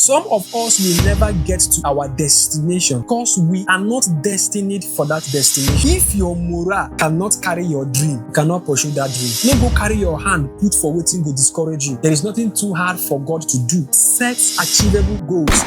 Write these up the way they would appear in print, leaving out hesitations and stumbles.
Some of us will never get to our destination because we are not destined for that destination. If your morale cannot carry your dream, you cannot pursue that dream. No go carry your hand, put for waiting, go discourage you. There is nothing too hard for God to do. Set achievable goals.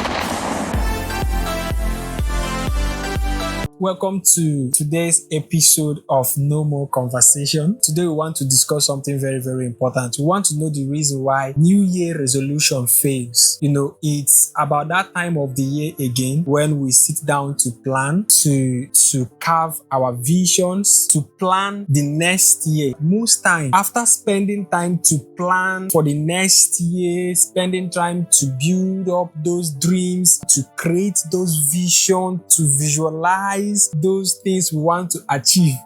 Welcome to today's episode of No More Conversation. Today we want to discuss something very, very important. We want to know the reason why New Year resolution fails. It's about that time of the year again when we sit down to plan, to carve our visions, to plan the next year. Most time, after spending time to plan for the next year, spending time to build up those dreams, to create those visions, to visualize those things we want to achieve,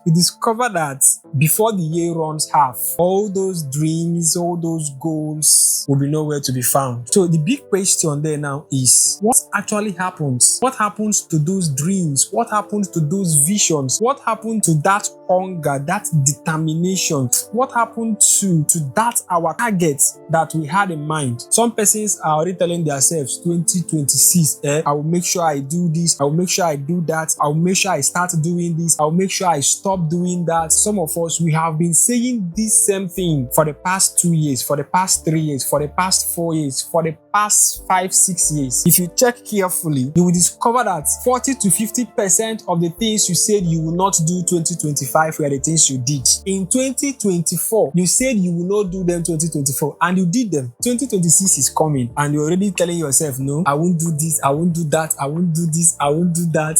we discover that before the year runs half, all those dreams, all those goals will be nowhere to be found. So the big question there now is, what actually happens? What happens to those dreams? What happens to those visions? What happened to that hunger, that determination? What happened to that our target that we had in mind? Some persons are already telling themselves, 2026, I will make sure I do this, I will make sure I do that, I will make sure I start doing this, I will make sure I stop doing that. Some of us, we have been saying this same thing for the past 2 years, for the past 3 years, for the past 4 years, for the past 5-6 years. If you check carefully, you will discover that 40 to 50% of the things you said you will not do 2025 were the things you did. In 2024, you said you will not do them 2024 and you did them. 2026 is coming and you're already telling yourself, no, I won't do this, I won't do that, I won't do this, I won't do that.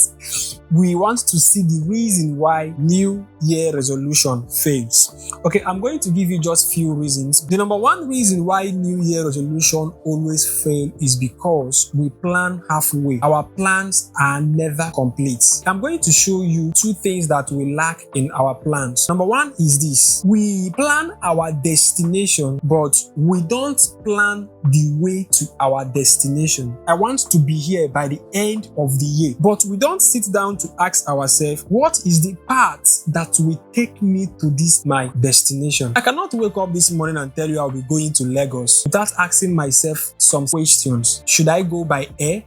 We want to see the reason why New Year resolution fails. Okay, I'm going to give you just few reasons. The number one reason why New Year resolution always fail is because we plan halfway. Our plans are never complete. I'm going to show you two things that we lack in our plans. Number one is this: we plan our destination, but we don't plan the way to our destination. I want to be here by the end of the year, but we don't sit down to ask ourselves, what is the path that will take me to this my destination? I cannot wake up this morning and tell you I'll be going to Lagos without asking myself some questions. Should I go by air?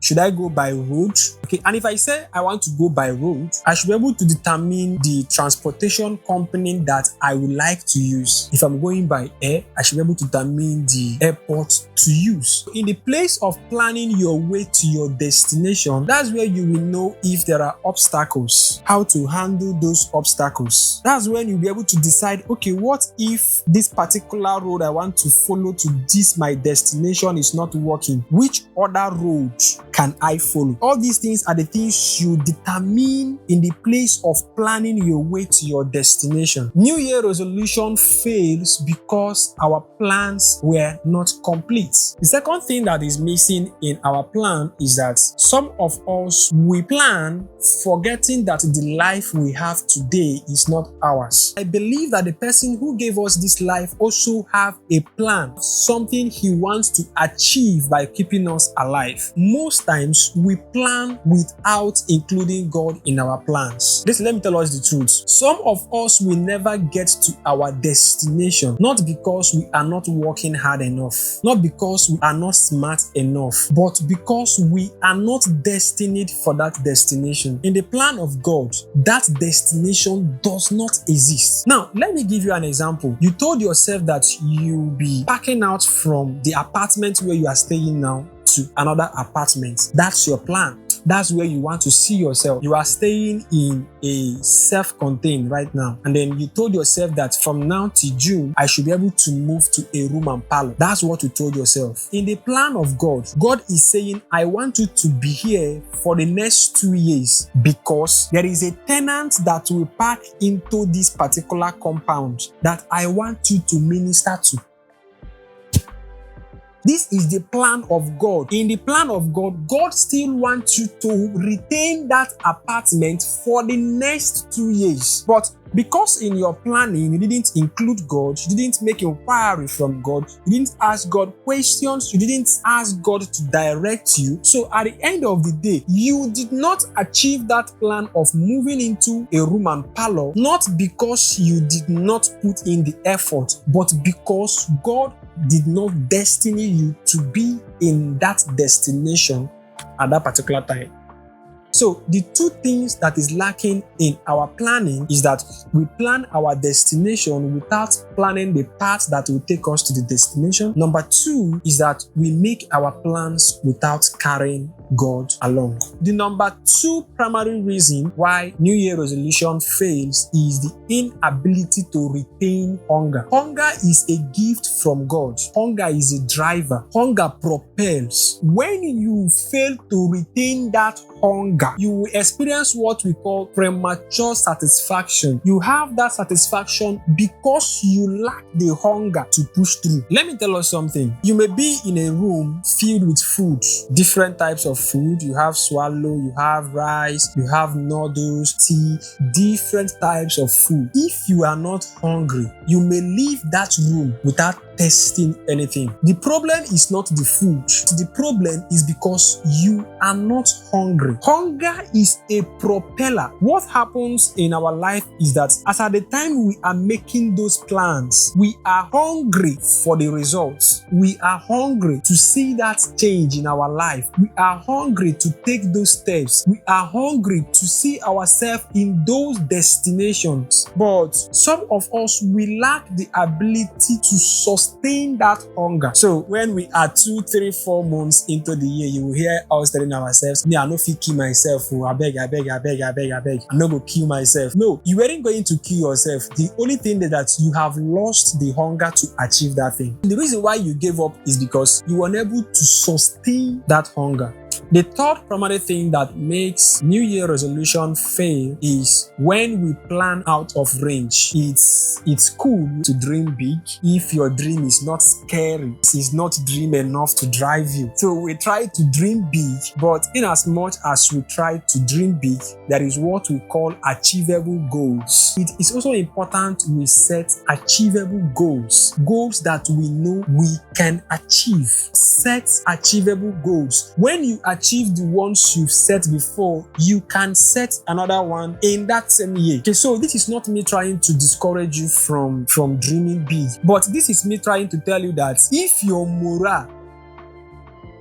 Should I go by road? Okay, and if I say I want to go by road, I should be able to determine the transportation company that I would like to use. If I'm going by air, I should be able to determine the airport to use. In the place of planning your way to your destination, that's where you will know if there are obstacles, how to handle those obstacles. That's when you'll be able to decide, okay, what if this particular road I want to follow to this my destination is not working? Which other road can I follow? All these things are the things you determine in the place of planning your way to your destination. New Year resolution fails because our plans were not complete. The second thing that is missing in our plan is that some of us, we plan forgetting that the life we have today is not ours. I believe that the person who gave us this life also have a plan, something he wants to achieve by keeping us alive. Most times we plan without including God in our plans. Listen, let me tell us the truth. Some of us will never get to our destination, not because we are not working hard enough, not because we are not smart enough, but because we are not destined for that destination. In the plan of God, that destination does not exist. Now, let me give you an example. You told yourself that you'll be packing out from the apartment where you are staying now to another apartment. That's your plan. That's where you want to see yourself. You are staying in a self-contained right now. And then you told yourself that from now to June, I should be able to move to a room and parlor. That's what you told yourself. In the plan of God, God is saying, I want you to be here for the next 2 years because there is a tenant that will pack into this particular compound that I want you to minister to. This is the plan of God. In the plan of God, God still wants you to retain that apartment for the next 2 years. But because in your planning, you didn't include God, you didn't make inquiry from God, you didn't ask God questions, you didn't ask God to direct you. So at the end of the day, you did not achieve that plan of moving into a room and parlor, not because you did not put in the effort, but because God did not destine you to be in that destination at that particular time. So the two things that is lacking in our planning is that we plan our destination without planning the path that will take us to the destination. Number two is that we make our plans without carrying God along. The number two primary reason why New Year resolution fails is the inability to retain hunger. Hunger is a gift from God. Hunger is a driver. Hunger propels. When you fail to retain that hunger, you will experience what we call premature satisfaction. You have that satisfaction because you lack the hunger to push through. Let me tell us something. You may be in a room filled with food, different types of food. You have swallow, you have rice, you have noodles, tea, different types of food. If you are not hungry, you may leave that room without tasting anything. The problem is not the food. The problem is because you are not hungry. Hunger is a propeller. What happens in our life is that as at the time we are making those plans, we are hungry for the results. We are hungry to see that change in our life. We are hungry to take those steps. We are hungry to see ourselves in those destinations. But some of us, we lack the ability to sustain that hunger. So when we are 2, 3, 4 months into the year, you will hear us telling ourselves, me, I no fit kill myself. Oh, I beg. I'm not going to kill myself. No, you weren't going to kill yourself. The only thing is that you have lost the hunger to achieve that thing. The reason why you gave up is because you were unable to sustain that hunger. The third primary thing that makes New Year resolution fail is when we plan out of range. It's cool to dream big if your dream is not scary. It's not dream enough to drive you. So we try to dream big, but in as much as we try to dream big, there is what we call achievable goals. It is also important we set achievable goals. Goals that we know we can achieve. Set achievable goals. When you achieve the ones you've set before, you can set another one in that same year. Okay, so this is not me trying to discourage you from dreaming big, but this is me trying to tell you that if your morale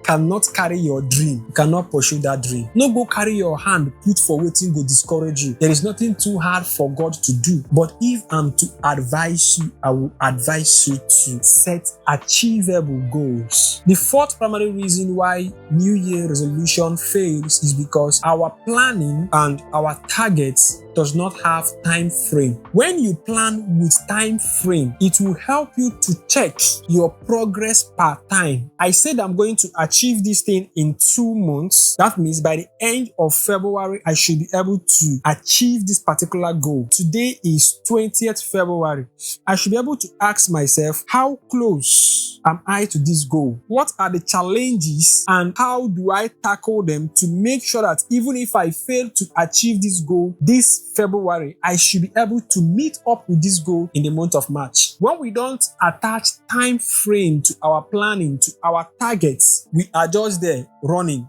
cannot carry your dream, you cannot pursue that dream. No go carry your hand, put for waiting, go discourage you. There is nothing too hard for God to do. But if I'm to advise you, I will advise you to set achievable goals. The fourth primary reason why New Year resolution fails is because our planning and our targets does not have time frame. When you plan with time frame, it will help you to check your progress per time. I said I'm going to achieve this thing in 2 months. That means by the end of February, I should be able to achieve this particular goal. Today is 20th February. I should be able to ask myself, how close am I to this goal? What are the challenges and how do I tackle them to make sure that even if I fail to achieve this goal this February, I should be able to meet up with this goal in the month of March. When we don't attach time frame to our planning, to our targets, we are just there running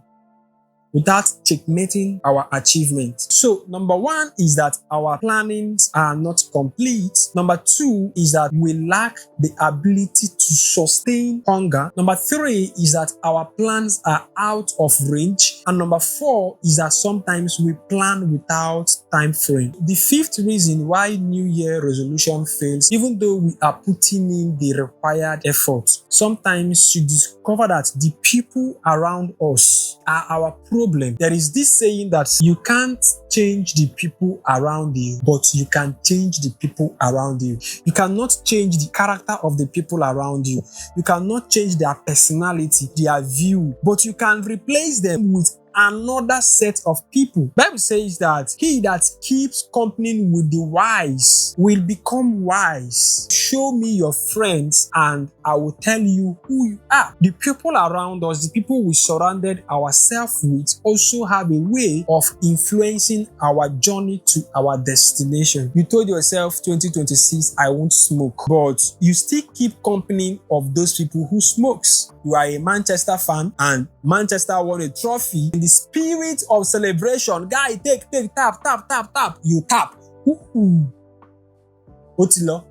without checkmating our achievements. So number one is that our plannings are not complete. Number two is that we lack the ability to sustain hunger. Number three is that our plans are out of range. And number four is that sometimes we plan without time frame. The fifth reason why New Year resolution fails, even though we are putting in the required effort, sometimes you discover that the people around us are our problem. There is this saying that you can't change the people around you, but you can change the people around you. You cannot change the character of the people around you. You cannot change their personality, their view, but you can replace them with another set of people. Bible says that he that keeps company with the wise will become wise. Show me your friends and I will tell you who you are. The people around us, the people we surrounded ourselves with, also have a way of influencing our journey to our destination. You told yourself 2026 I won't smoke, but you still keep company of those people who smokes. You are a Manchester fan and Manchester won a trophy. In the spirit of celebration, guy, take, tap, you tap. Otilo.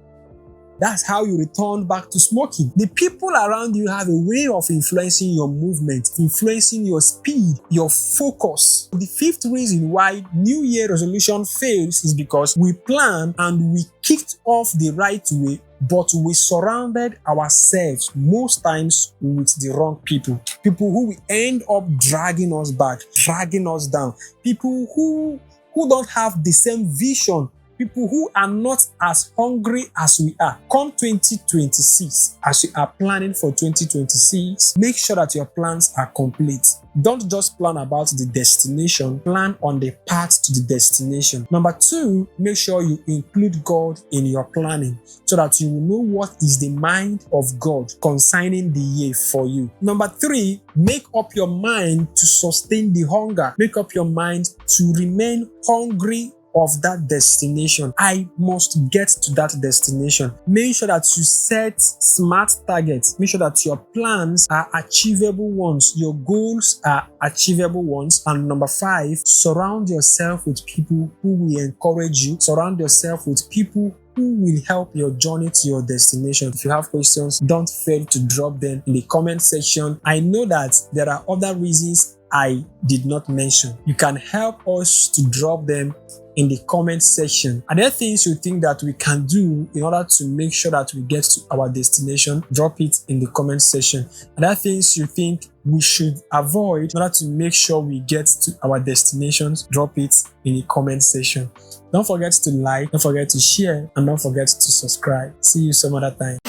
That's how you return back to smoking. The people around you have a way of influencing your movement, influencing your speed, your focus. The fifth reason why New Year resolution fails is because we plan and we kicked off the right way, but we surrounded ourselves most times with the wrong people. People who will end up dragging us back, dragging us down. People who don't have the same vision. People who are not as hungry as we are. Come 2026, as you are planning for 2026, make sure that your plans are complete. Don't just plan about the destination, plan on the path to the destination. Number 2, make sure you include God in your planning so that you will know what is the mind of God concerning the year for you. Number 3, make up your mind to sustain the hunger. Make up your mind to remain hungry of that destination. I must get to that destination. Make sure that you set smart targets. Make sure that your plans are achievable ones. Your goals are achievable ones. And number 5, surround yourself with people who will encourage you. Surround yourself with people who will help your journey to your destination. If you have questions, don't fail to drop them in the comment section. I know that there are other reasons I did not mention. You can help us to drop them in the comment section. Are there things you think that we can do in order to make sure that we get to our destination? Drop it in the comment section. Are there things you think we should avoid in order to make sure we get to our destinations? Drop it in the comment section. Don't forget to like, don't forget to share, and don't forget to subscribe. See you some other time.